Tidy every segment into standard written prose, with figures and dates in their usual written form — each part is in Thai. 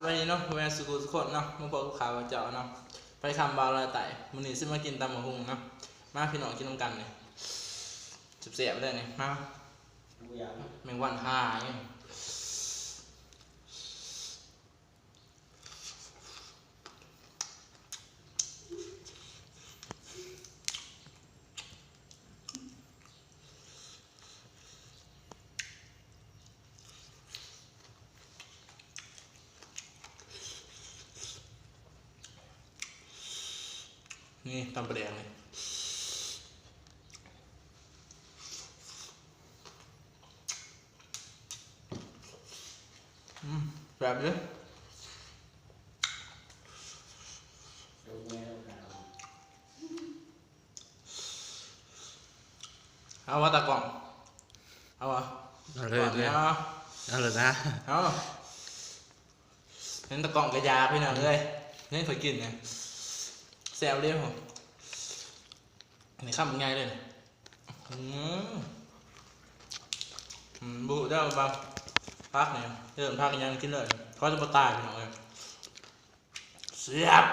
วันนี้เนาะแม่สุกุสุคนเนาะมาพบกับข่าวเจ้าเนาะไปคำบาลาไต่มื้อนี้สิมากินตำมะฮุงเนาะมาพี่น้องกินน้ำกันเลยเสียบๆเลยนี่มาแมงวันข่าเนี่ยนี่ตำปลาแดงเลยแบบนี้เอาวะตากล่องเอาวะ เอาเลยเอาเลยเอาเลยนะ เอาเห็นตะกล่องกระยาพี่น้องเลยนี่เคยกินไงแซวเรียกผมนี่ข้ามง่ายเลยบุได้บ้างพักเนี่ยเริ่มพักยังกินเลยเขาจะมาตายพี่น้องเลยเสียบ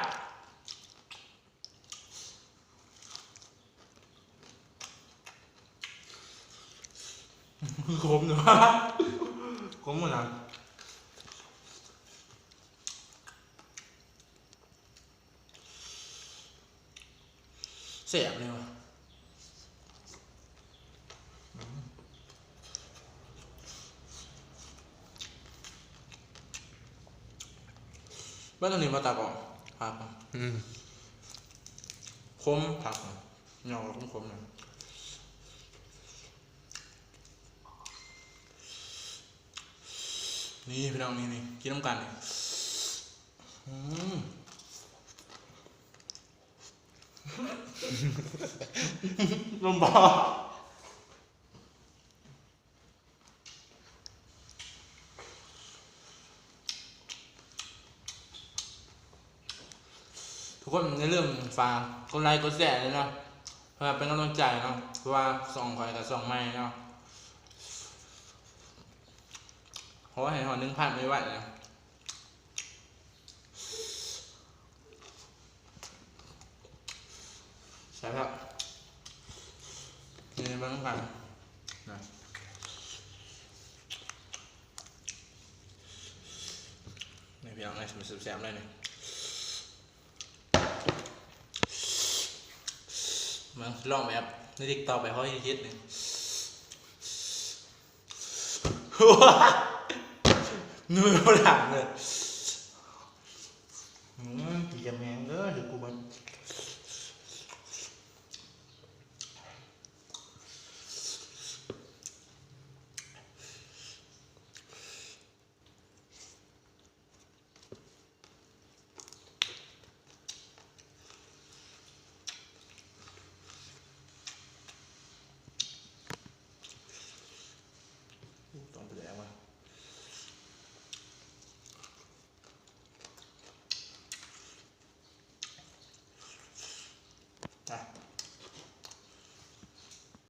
ขมเนาะขมเหมือนกันเสียบเลยวะบ้านตรงนี้มาตากล่องผักคมผักเหงาคมๆหน่อยนี่พี่น้องนี่กินน้ำกันนี่ลมบ้าทุกคนในเรื่องฝากกดไลค์กดแชร์เลยเนาะเพื่อเป็นกำลังใจเนาะเพราะว่าส่องคอยกับส่องไม่เนาะเพราะว่าเห็นหอ1,000ไม่ไหวเลยใช่ครับนี่บ้างกันนะนี่พี่น้องนี่มันแซ่บๆเลยนี่มาลองแบบในติ๊กต็อกไปเขาฮิตๆนี่เนื้อหลังเลย